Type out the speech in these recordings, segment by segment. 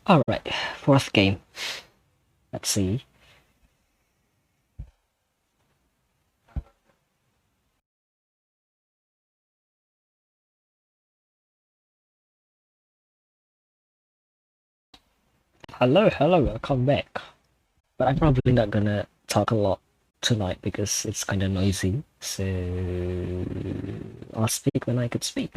Alright, fourth game. Let's see. Hello, welcome back. But I'm probably not gonna talk a lot tonight because it's kinda noisy, so I'll speak when I could speak.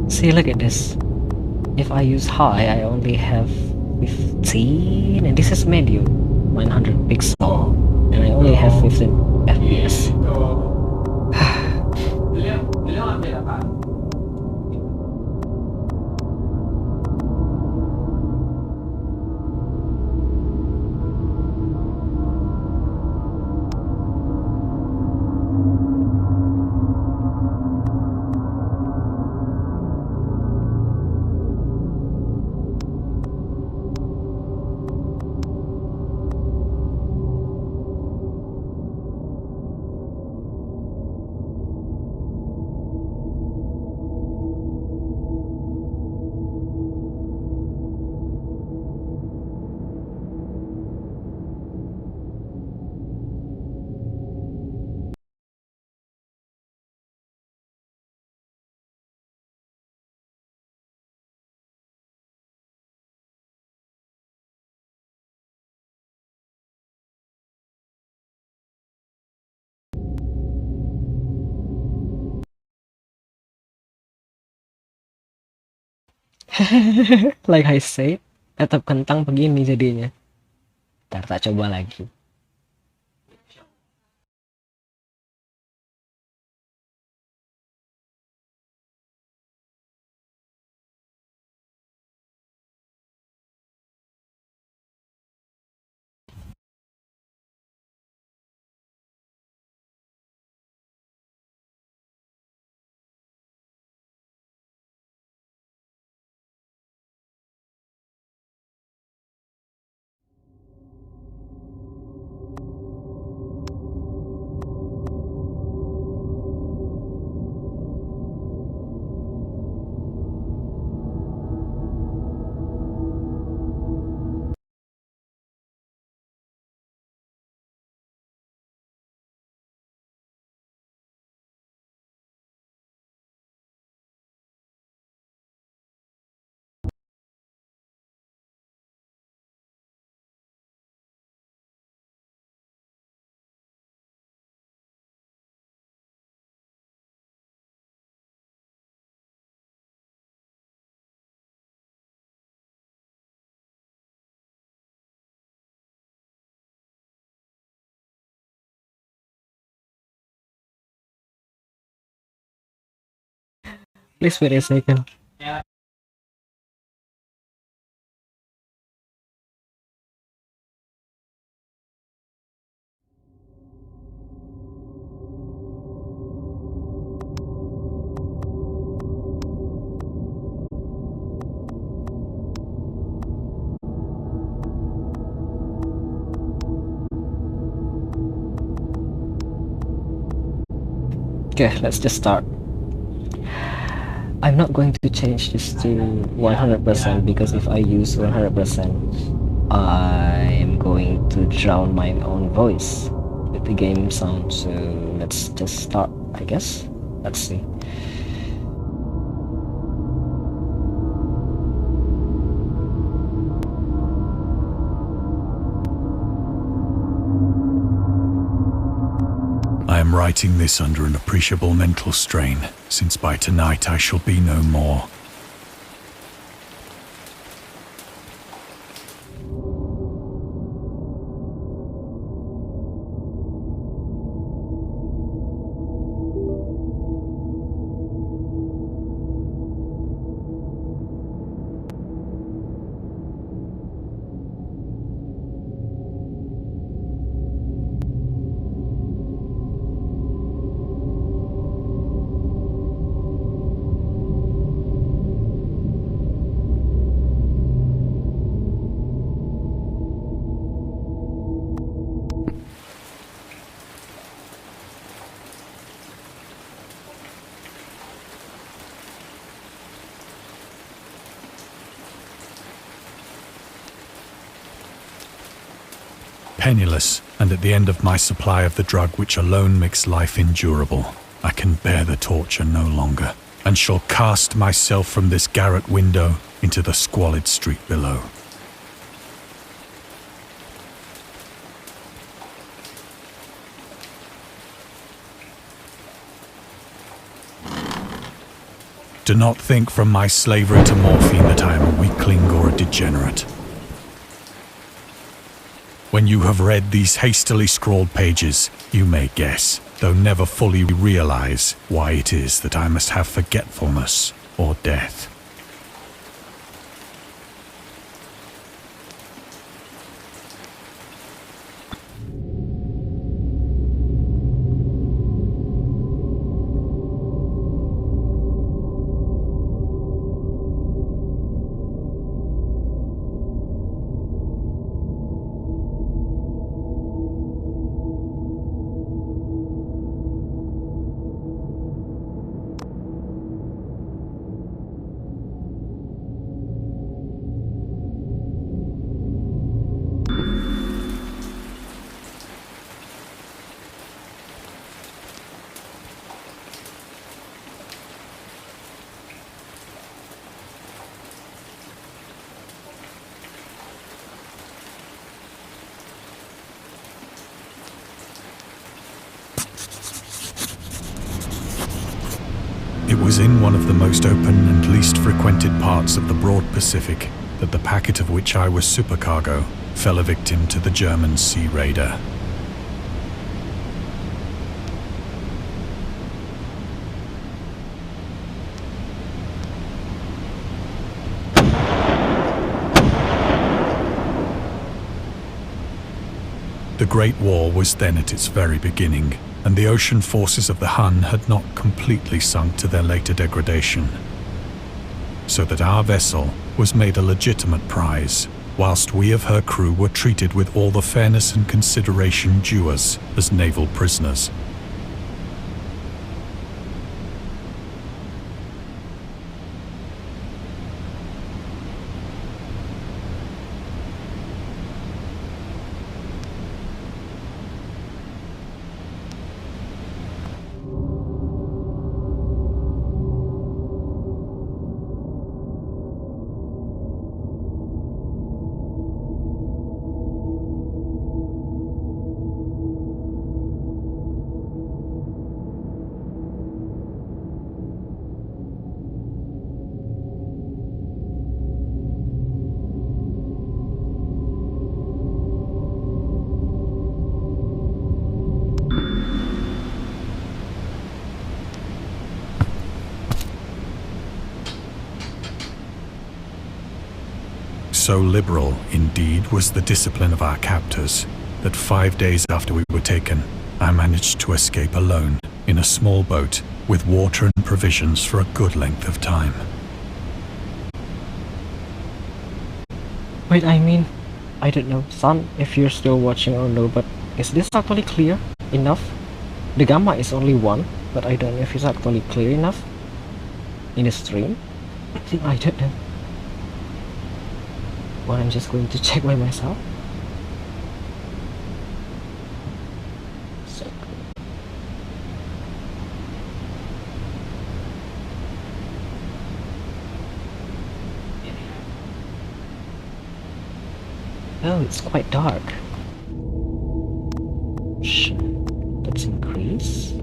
See, look at this. If I use high, I only have 15, and this is medium, 900 pixel, and I only have 15 FPS. Like I said, tetap kentang begini jadinya. Ntar tak coba lagi. Please wait a second. Okay, let's just start. I'm not going to change this to 100% because if I use 100%, I'm going to drown my own voice with the game sound. So let's just start, I guess. Let's see. I am writing this under an appreciable mental strain, since by tonight I shall be no more. Penniless, and at the end of my supply of the drug which alone makes life endurable, I can bear the torture no longer, and shall cast myself from this garret window into the squalid street below. Do not think from my slavery to morphine that I am a weakling or a degenerate. When you have read these hastily scrawled pages, you may guess, though never fully realize, why it is that I must have forgetfulness or death. It was in one of the most open and least frequented parts of the broad Pacific that the packet of which I was supercargo fell a victim to the German sea raider. The Great War was then at its very beginning, and the ocean forces of the Hun had not completely sunk to their later degradation, so that our vessel was made a legitimate prize, whilst we of her crew were treated with all the fairness and consideration due us as naval prisoners. So liberal, indeed, was the discipline of our captors, that 5 days after we were taken, I managed to escape alone, in a small boat, with water and provisions for a good length of time. Wait, I don't know, son, if you're still watching or no, but is this actually clear enough? The gamma is only 1, but I don't know if it's actually clear enough in the stream. I don't know. Well, I'm just going to check by myself. So cool. Oh, it's quite dark. Sure. Let's increase.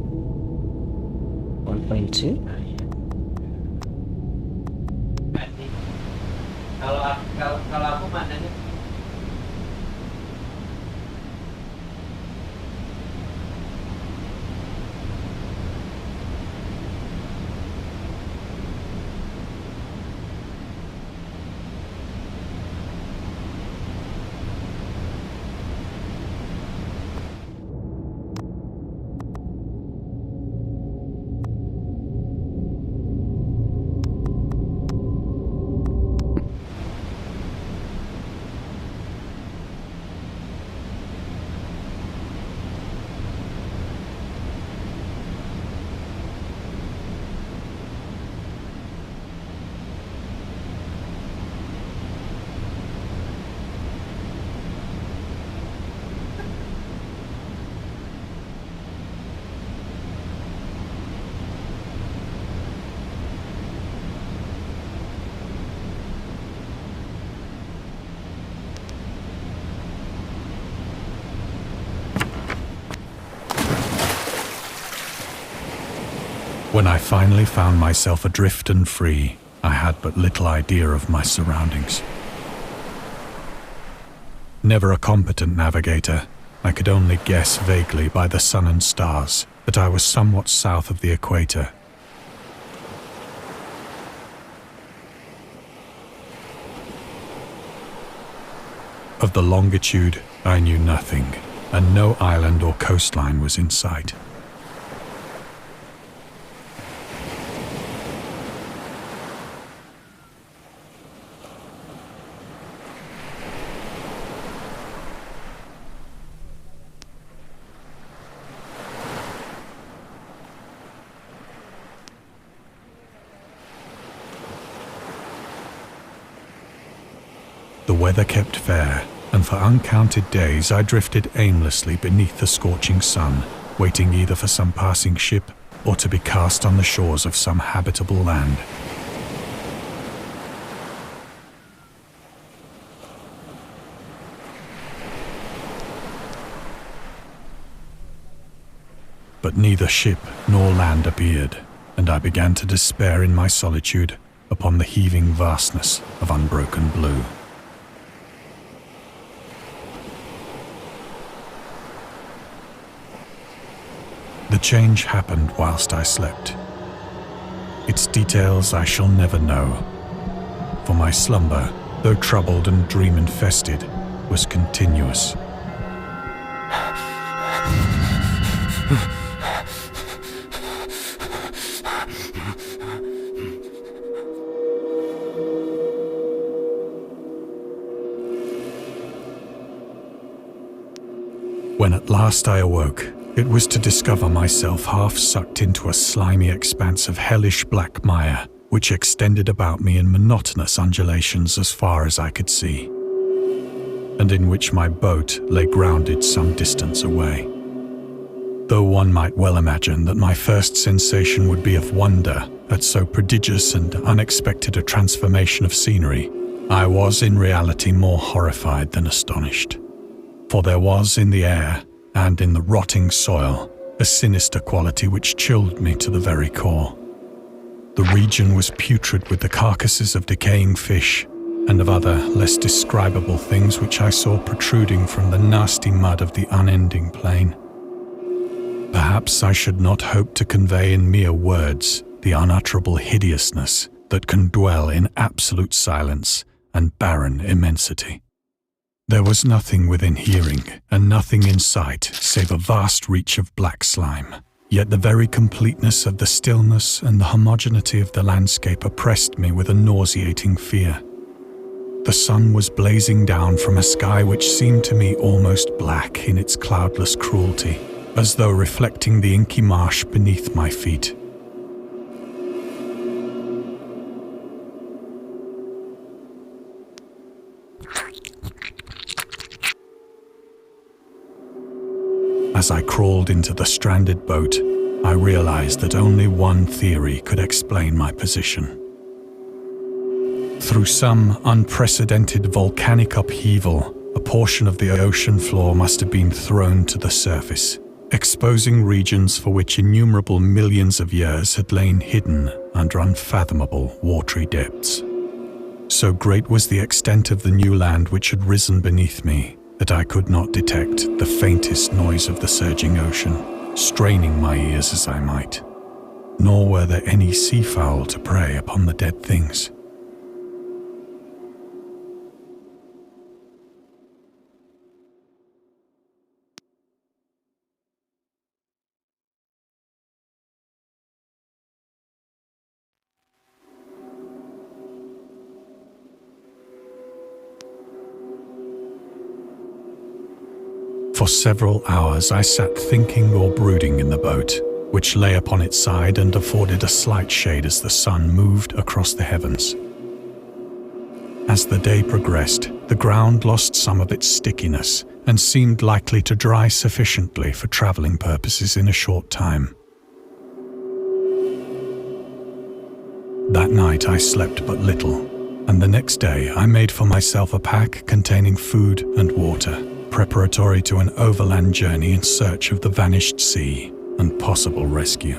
1.2. Kalau aku mananya When I finally found myself adrift and free, I had but little idea of my surroundings. Never a competent navigator, I could only guess vaguely by the sun and stars that I was somewhat south of the equator. Of the longitude, I knew nothing, and no island or coastline was in sight. The weather kept fair, and for uncounted days I drifted aimlessly beneath the scorching sun, waiting either for some passing ship or to be cast on the shores of some habitable land. But neither ship nor land appeared, and I began to despair in my solitude upon the heaving vastness of unbroken blue. The change happened whilst I slept. Its details I shall never know, for my slumber, though troubled and dream-infested, was continuous. When at last I awoke, it was to discover myself half sucked into a slimy expanse of hellish black mire, which extended about me in monotonous undulations as far as I could see, and in which my boat lay grounded some distance away. Though one might well imagine that my first sensation would be of wonder at so prodigious and unexpected a transformation of scenery, I was in reality more horrified than astonished. For there was in the air, and in the rotting soil, a sinister quality which chilled me to the very core. The region was putrid with the carcasses of decaying fish, and of other, less describable things which I saw protruding from the nasty mud of the unending plain. Perhaps I should not hope to convey in mere words the unutterable hideousness that can dwell in absolute silence and barren immensity. There was nothing within hearing, and nothing in sight, save a vast reach of black slime. Yet the very completeness of the stillness and the homogeneity of the landscape oppressed me with a nauseating fear. The sun was blazing down from a sky which seemed to me almost black in its cloudless cruelty, as though reflecting the inky marsh beneath my feet. As I crawled into the stranded boat, I realized that only one theory could explain my position. Through some unprecedented volcanic upheaval, a portion of the ocean floor must have been thrown to the surface, exposing regions for which innumerable millions of years had lain hidden under unfathomable watery depths. So great was the extent of the new land which had risen beneath me, that I could not detect the faintest noise of the surging ocean, straining my ears as I might. Nor were there any seafowl to prey upon the dead things. For several hours I sat thinking or brooding in the boat, which lay upon its side and afforded a slight shade as the sun moved across the heavens. As the day progressed, the ground lost some of its stickiness and seemed likely to dry sufficiently for traveling purposes in a short time. That night I slept but little, and the next day I made for myself a pack containing food and water, preparatory to an overland journey in search of the vanished sea and possible rescue.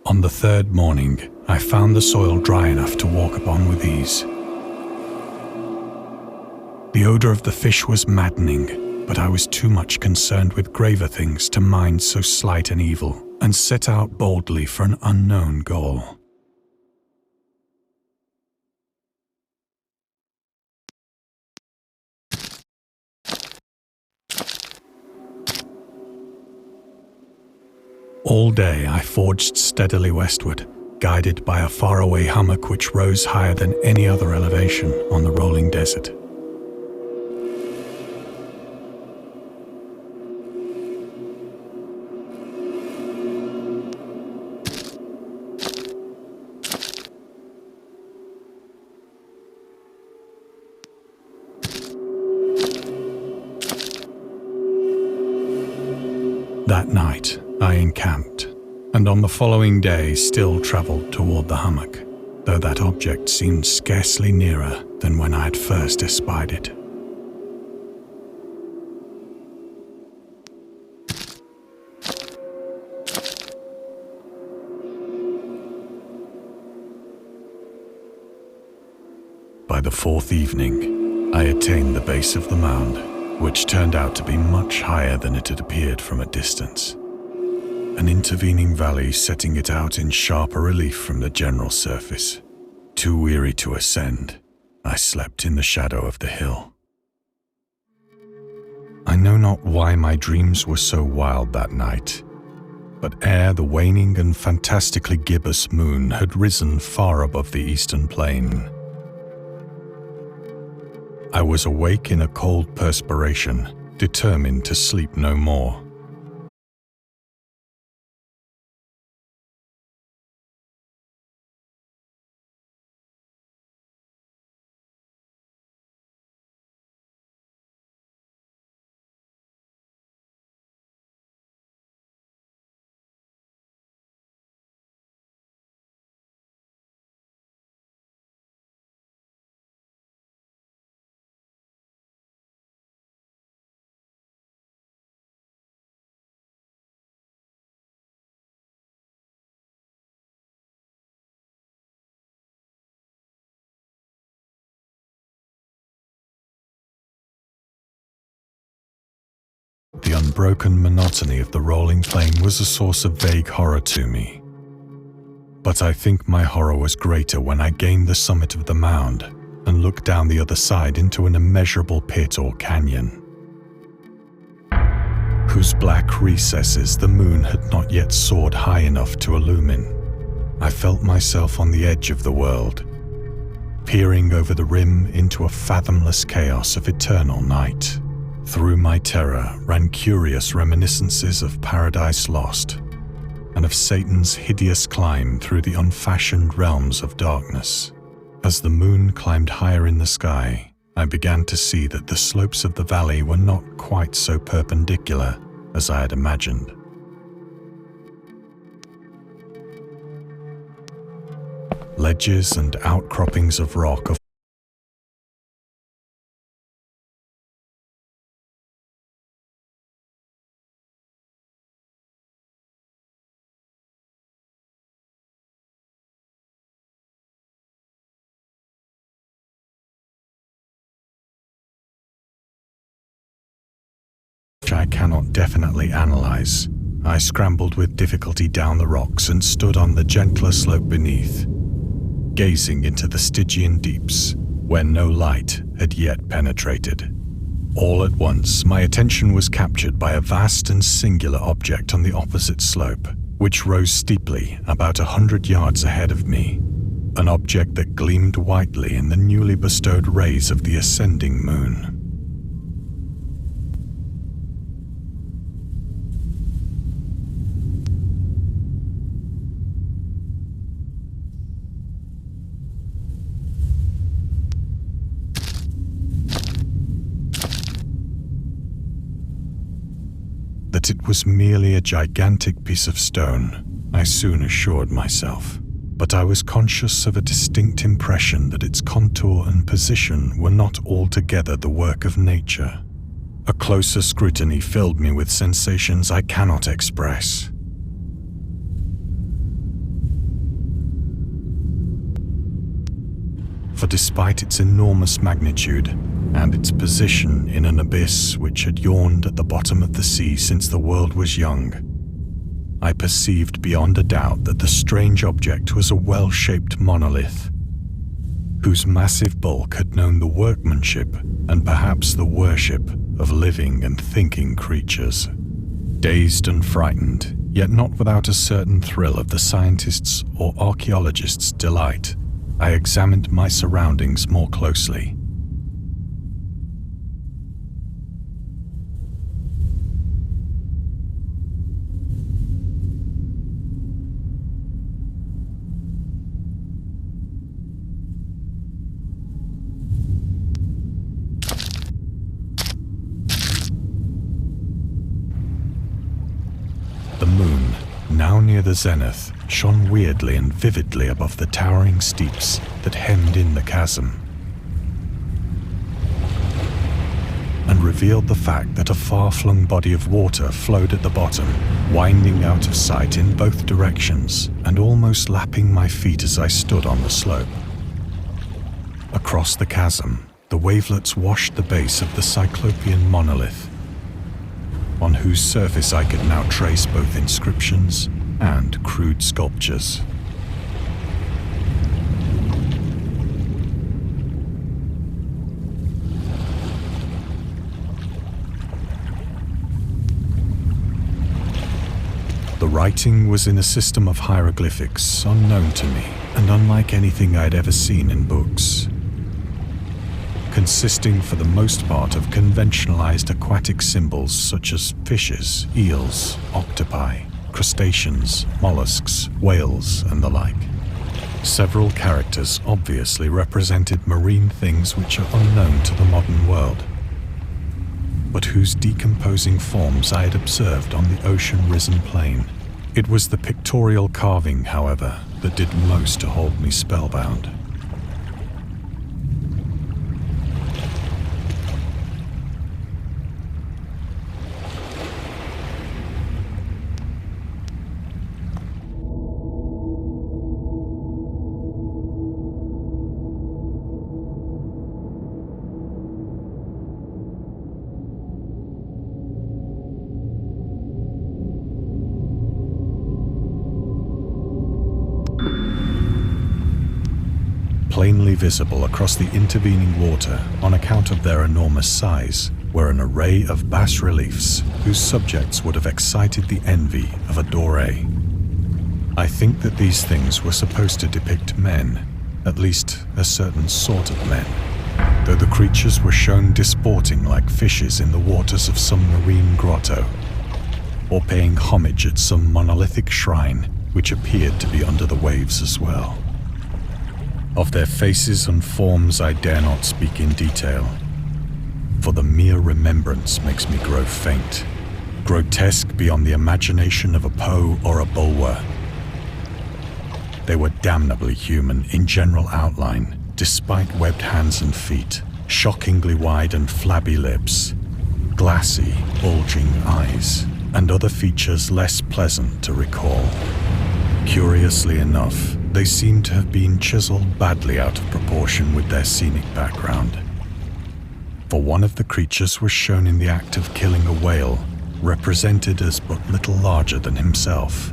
On the third morning, I found the soil dry enough to walk upon with ease. The odor of the fish was maddening, but I was too much concerned with graver things to mind so slight an evil, and set out boldly for an unknown goal. All day I forged steadily westward, guided by a faraway hummock which rose higher than any other elevation on the rolling desert. That night, I encamped, and on the following day still travelled toward the hummock, though that object seemed scarcely nearer than when I had first espied it. By the fourth evening, I attained the base of the mound, which turned out to be much higher than it had appeared from a distance. An intervening valley setting it out in sharper relief from the general surface. Too weary to ascend, I slept in the shadow of the hill. I know not why my dreams were so wild that night, but ere the waning and fantastically gibbous moon had risen far above the eastern plain, I was awake in a cold perspiration, determined to sleep no more. The unbroken monotony of the rolling plain was a source of vague horror to me. But I think my horror was greater when I gained the summit of the mound and looked down the other side into an immeasurable pit or canyon, whose black recesses the moon had not yet soared high enough to illumine. I felt myself on the edge of the world, peering over the rim into a fathomless chaos of eternal night. Through my terror ran curious reminiscences of Paradise Lost, and of Satan's hideous climb through the unfashioned realms of darkness. As the moon climbed higher in the sky, I began to see that the slopes of the valley were not quite so perpendicular as I had imagined. Ledges and outcroppings of rock of which I cannot definitely analyze. I scrambled with difficulty down the rocks and stood on the gentler slope beneath, gazing into the Stygian deeps, where no light had yet penetrated. All at once, my attention was captured by a vast and singular object on the opposite slope, which rose steeply about 100 yards ahead of me, an object that gleamed whitely in the newly bestowed rays of the ascending moon. That it was merely a gigantic piece of stone, I soon assured myself, but I was conscious of a distinct impression that its contour and position were not altogether the work of nature. A closer scrutiny filled me with sensations I cannot express. for despite its enormous magnitude and its position in an abyss which had yawned at the bottom of the sea since the world was young, I perceived beyond a doubt that the strange object was a well-shaped monolith, whose massive bulk had known the workmanship and perhaps the worship of living and thinking creatures. Dazed and frightened, yet not without a certain thrill of the scientist's or archaeologist's delight, I examined my surroundings more closely. The moon, now near the zenith, shone weirdly and vividly above the towering steeps that hemmed in the chasm, and revealed the fact that a far-flung body of water flowed at the bottom, winding out of sight in both directions and almost lapping my feet as I stood on the slope. Across the chasm, the wavelets washed the base of the Cyclopean monolith, on whose surface I could now trace both inscriptions and crude sculptures. The writing was in a system of hieroglyphics unknown to me and unlike anything I'd ever seen in books, consisting for the most part of conventionalized aquatic symbols such as fishes, eels, octopi, crustaceans, mollusks, whales, and the like. Several characters obviously represented marine things which are unknown to the modern world, but whose decomposing forms I had observed on the ocean-risen plain. It was the pictorial carving, however, that did most to hold me spellbound. Plainly visible across the intervening water on account of their enormous size were an array of bas-reliefs whose subjects would have excited the envy of a Doré. I think that these things were supposed to depict men, at least a certain sort of men, though the creatures were shown disporting like fishes in the waters of some marine grotto, or paying homage at some monolithic shrine which appeared to be under the waves as well. Of their faces and forms I dare not speak in detail, for the mere remembrance makes me grow faint, grotesque beyond the imagination of a Poe or a Bulwer. They were damnably human in general outline, despite webbed hands and feet, shockingly wide and flabby lips, glassy, bulging eyes, and other features less pleasant to recall. Curiously enough, they seemed to have been chiseled badly out of proportion with their scenic background. For one of the creatures was shown in the act of killing a whale, represented as but little larger than himself.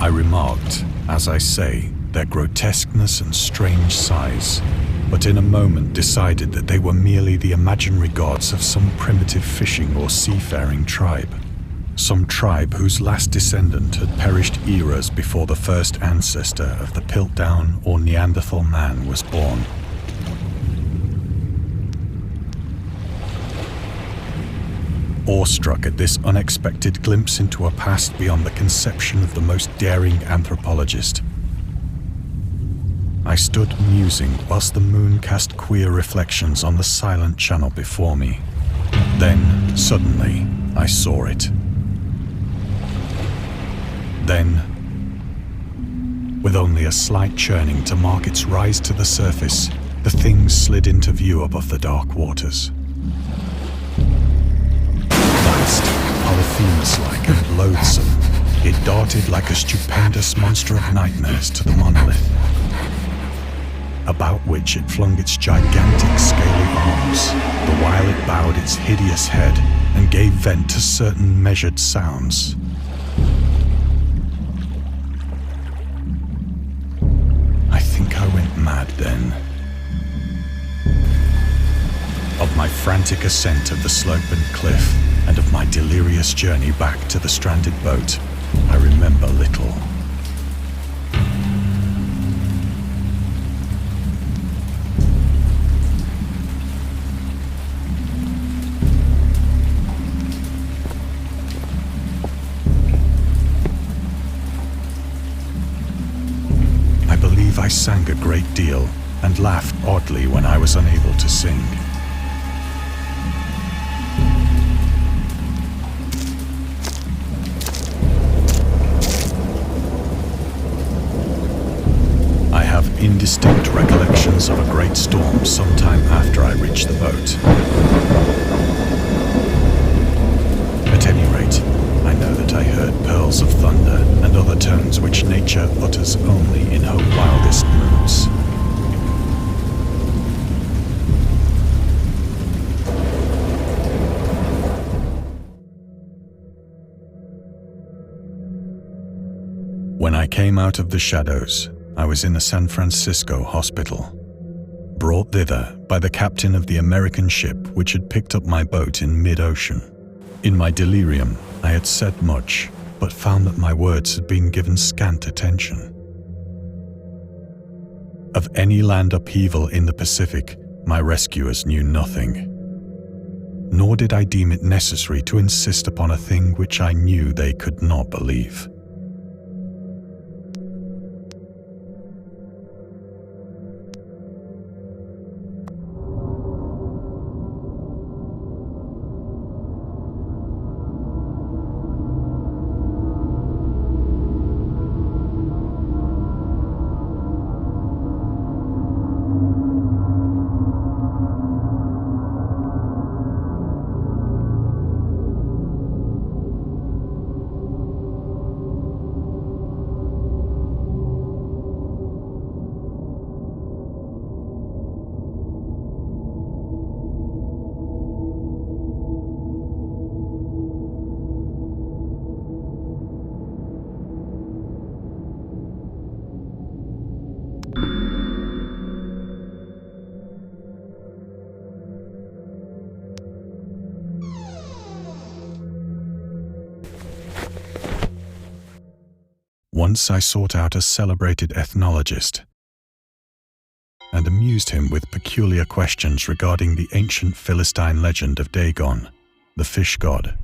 I remarked, as I say, their grotesqueness and strange size, but in a moment decided that they were merely the imaginary gods of some primitive fishing or seafaring tribe. Some tribe whose last descendant had perished eras before the first ancestor of the Piltdown or Neanderthal man was born. Awestruck at this unexpected glimpse into a past beyond the conception of the most daring anthropologist, I stood musing whilst the moon cast queer reflections on the silent channel before me. Then, suddenly, I saw it. Then, with only a slight churning to mark its rise to the surface, the thing slid into view above the dark waters. Vast, Polyphemus-like and loathsome, it darted like a stupendous monster of nightmares to the monolith. about which it flung its gigantic scaly arms, the while it bowed its hideous head and gave vent to certain measured sounds. I think I went mad then. Of my frantic ascent of the slope and cliff, and of my delirious journey back to the stranded boat, I remember little. I believe I sang a great deal and laughed oddly when I was unable to sing. Indistinct recollections of a great storm sometime after I reached the boat. At any rate, I know that I heard pearls of thunder and other tones which nature utters only in her wildest moods. When I came out of the shadows, I was in a San Francisco hospital, brought thither by the captain of the American ship which had picked up my boat in mid-ocean. In my delirium, I had said much, but found that my words had been given scant attention. Of any land upheaval in the Pacific, my rescuers knew nothing. Nor did I deem it necessary to insist upon a thing which I knew they could not believe. Once I sought out a celebrated ethnologist and amused him with peculiar questions regarding the ancient Philistine legend of Dagon, the fish god.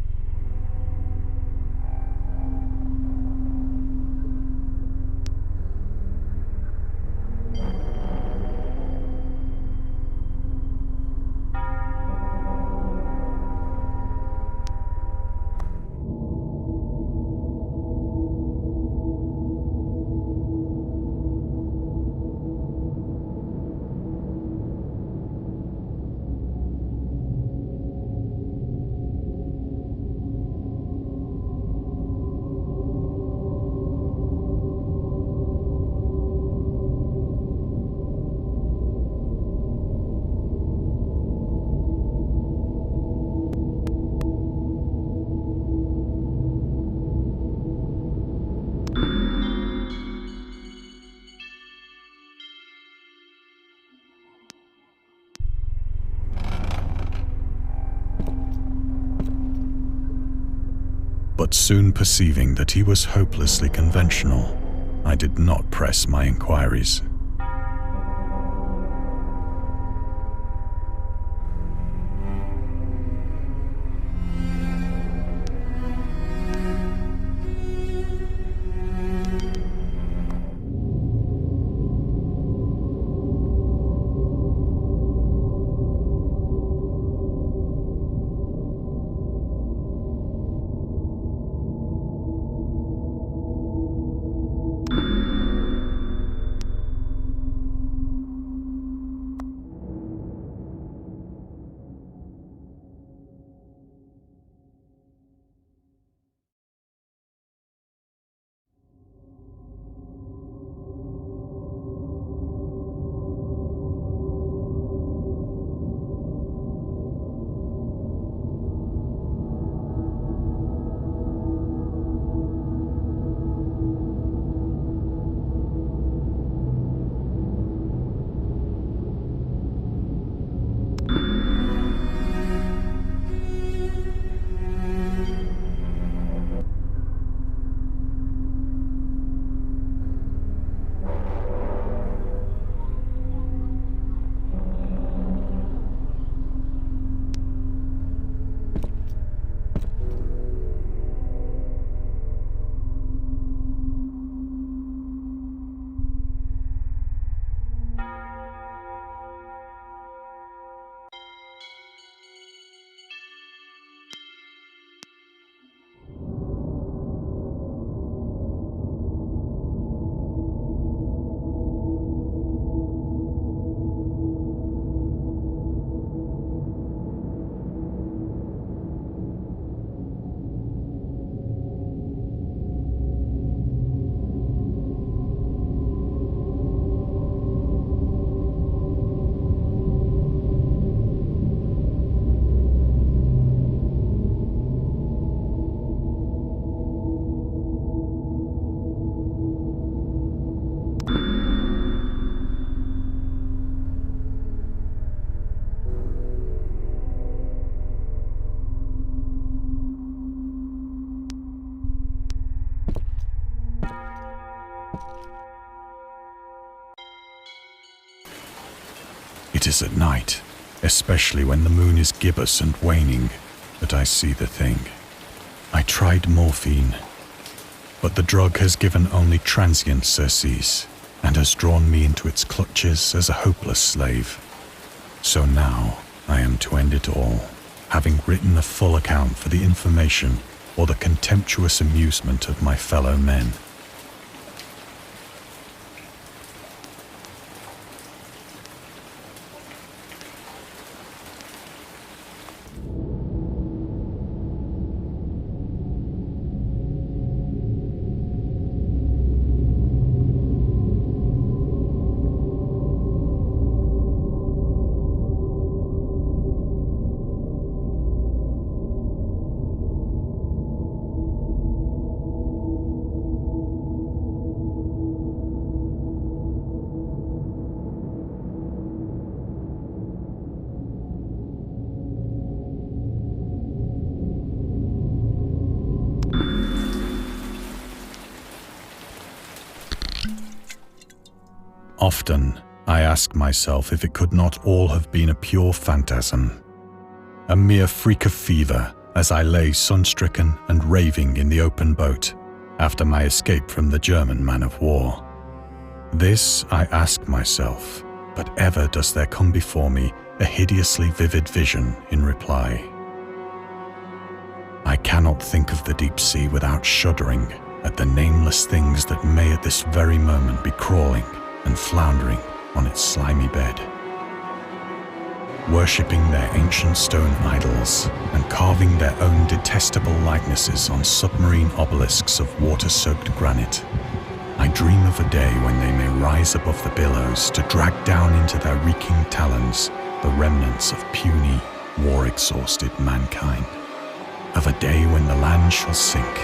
But soon perceiving that he was hopelessly conventional, I did not press my inquiries. It is at night, especially when the moon is gibbous and waning, that I see the thing. I tried morphine, but the drug has given only transient surcease and has drawn me into its clutches as a hopeless slave. So now I am to end it all, having written a full account for the information or the contemptuous amusement of my fellow men. Often, I ask myself if it could not all have been a pure phantasm, a mere freak of fever as I lay sun-stricken and raving in the open boat after my escape from the German man-of-war. This I ask myself, but ever does there come before me a hideously vivid vision in reply. I cannot think of the deep sea without shuddering at the nameless things that may at this very moment be crawling and floundering on its slimy bed, worshipping their ancient stone idols and carving their own detestable likenesses on submarine obelisks of water-soaked granite. I dream of a day when they may rise above the billows to drag down into their reeking talons the remnants of puny, war-exhausted mankind. Of a day when the land shall sink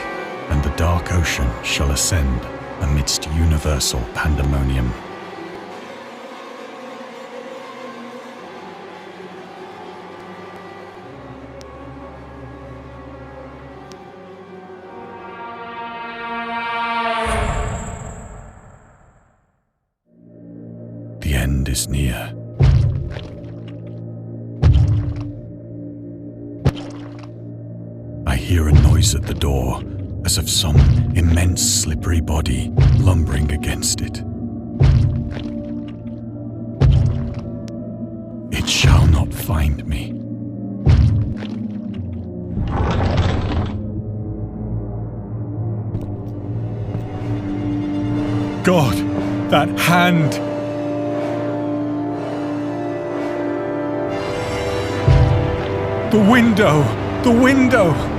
and the dark ocean shall ascend amidst universal pandemonium. The end is near. I hear a noise at the door, as of some immense slippery body lumbering against it. It shall not find me. God, that hand! The window! The window!